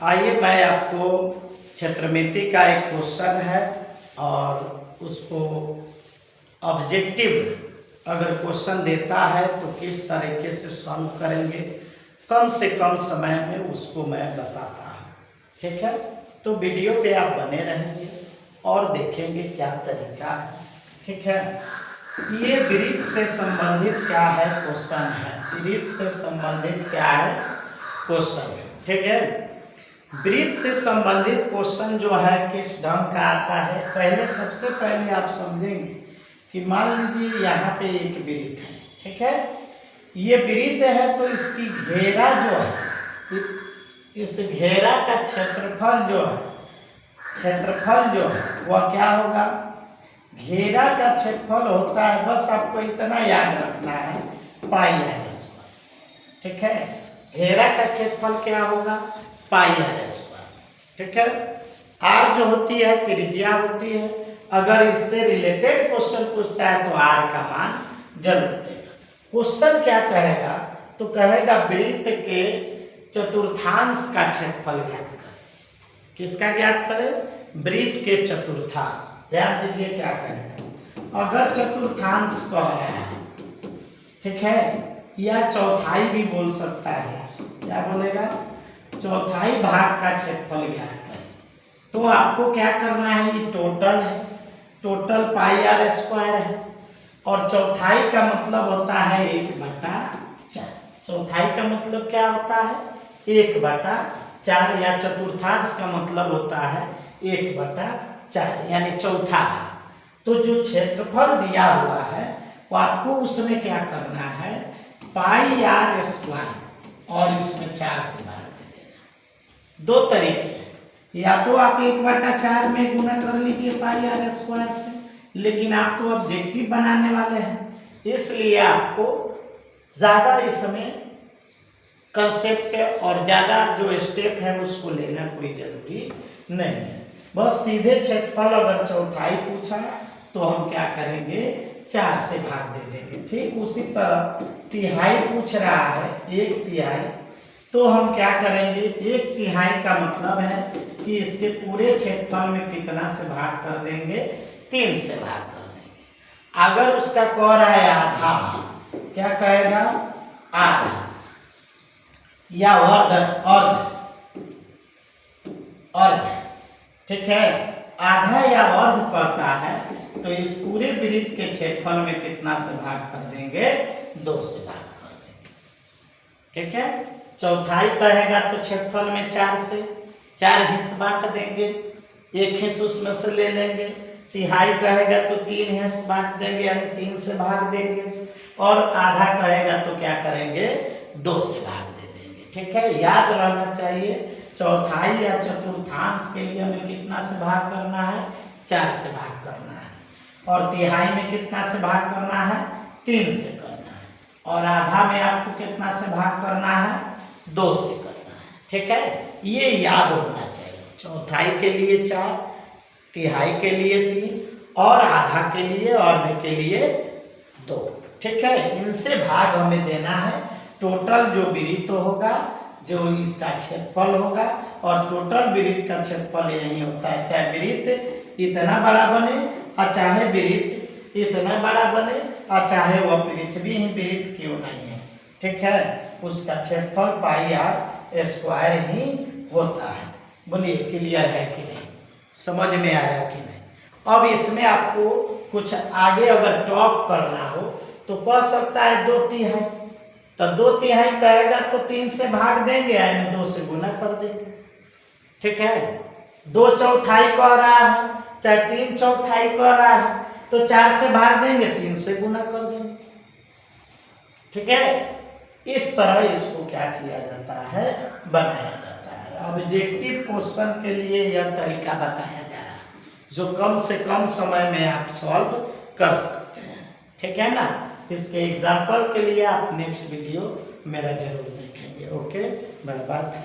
आइए मैं आपको क्षेत्रमिति का एक क्वेश्चन है और उसको ऑब्जेक्टिव अगर क्वेश्चन देता है तो किस तरीके से सॉल्व करेंगे, कम से कम समय में उसको मैं बताता हूँ। ठीक है, तो वीडियो पे आप बने रहेंगे और देखेंगे क्या तरीका है। ठीक है, ये वृत्त से संबंधित क्या है क्वेश्चन है। वृत्त से संबंधित क्या है क्वेश्चन है। ठीक है, वृत्त से संबंधित क्वेश्चन जो है किस ढंग का आता है। पहले सबसे पहले आप समझेंगे कि मान लीजिए यहाँ पे एक वृत्त है। ठीक है, ये वृत्त है तो इसकी घेरा जो है, इस घेरा का क्षेत्रफल जो है वह क्या होगा। घेरा का क्षेत्रफल होता है, बस आपको इतना याद रखना है, पाई आर स्क्वायर। ठीक है, घेरा का क्षेत्रफल क्या होगा, पाई आर स्क्वायर। ठीक है, आर जो होती है त्रिज्या होती है। अगर इससे रिलेटेड क्वेश्चन पूछता है तो आर का मान जरूर देगा। क्वेश्चन क्या कहेगा, तो कहेगा वृत्त के चतुर्थांश का क्षेत्रफल ज्ञात करें। किसका ज्ञात करें, वृत्त के चतुर्थांश। ध्यान दीजिए क्या कहेगा, अगर चतुर्थांश कह रहे हैं, ठीक है, या चौथाई भी बोल सकता है, क्या बोलेगा, चौथाई भाग का क्षेत्रफल ज्ञात करें। तो आपको क्या करना है, ये टोटल है, टोटल पाई आर स्क्वायर है और चौथाई का मतलब होता है 1/4। चौथाई का मतलब क्या होता है, 1/4, या चतुर्थांश का मतलब होता है 1/4 यानी चौथा भाग। तो जो क्षेत्रफल दिया हुआ है वो आपको उसमें क्या करना है, पाई आर स्क्वायर और इसमें 4 से भाग दे देना। दो तरीके हैं, या तो आप 1/4 में गुना कर लीजिए पाई आर स्क्वायर से, लेकिन आप तो ऑब्जेक्टिव बनाने वाले हैं, इसलिए आपको ज्यादा इसमें कंसेप्ट और ज्यादा जो स्टेप है उसको लेना कोई जरूरी नहीं है। बस सीधे क्षेत्रफल अगर चौथाई पूछा तो हम क्या करेंगे, 4 से भाग दे देंगे। ठीक उसी तरह तिहाई पूछ रहा है, 1/3, तो हम क्या करेंगे, 1/3 का मतलब है कि इसके पूरे क्षेत्रफल में कितना से भाग कर देंगे, 3 से भाग कर देंगे। अगर उसका कह रहा है आधा भाग, क्या कहेगा, आधा या अर्ध। ठीक है, आधा या अर्ध कहता है तो इस पूरे वृत्त के क्षेत्रफल में कितना से भाग कर देंगे, 2 से भाग कर देंगे। ठीक है, चौथाई कहेगा तो क्षेत्रफल में 4 से 4 हिस्से बांट देंगे, 1 हिस्सा उसमें से ले लेंगे। तिहाई कहेगा तो 3 हिस्से बांट देंगे यानी 3 से भाग देंगे। और आधा कहेगा तो क्या करेंगे, 2 से भाग दे देंगे। ठीक है, याद रहना चाहिए चौथाई या चतुर्थांश के लिए हमें कितना से भाग करना है, 4 से भाग करना है। और तिहाई में कितना से भाग करना है, 3 से करना है। और आधा में आपको कितना से भाग करना है, 2 से करना है। ठीक है, ये याद होना चाहिए। चौथाई के लिए 4, तिहाई के लिए 3 और आधा के लिए, अर्ध के लिए 2। ठीक है, इनसे भाग हमें देना है। टोटल जो वृत्त होगा, जो इसका क्षेत्रफल होगा, और टोटल वृत्त का क्षेत्रफल यही होता है, चाहे वृत्त इतना बड़ा बने और चाहे वृत्त इतना बड़ा बने और चाहे वह पृथ्वी ही वृत्त क्यों नहीं है। ठीक है, उसका क्षेत्रफल पाई आर स्क्वायर ही होता है। बोलिए क्लियर है कि नहीं, समझ में आया कि नहीं। अब इसमें आपको कुछ आगे अगर टॉप करना हो तो कह सकता है 2/3, तो 2/3 कहेगा तो 3 से भाग देंगे यानी 2 से गुना कर देंगे। ठीक है, 2/4 कह रहा है, चाहे 3/4 कह रहा है, तो 4 से भाग देंगे, 3 से गुना कर देंगे। ठीक है, इस तरह इसको क्या किया जाता है, बनाया जाता है। ऑब्जेक्टिव क्वेश्चन के लिए यह तरीका बताया जा रहा है जो कम से कम समय में आप सॉल्व कर सकते हैं। ठीक है ना, इसके एग्जाम्पल के लिए आप नेक्स्ट वीडियो मेरा जरूर देखेंगे। Okay, bye bye.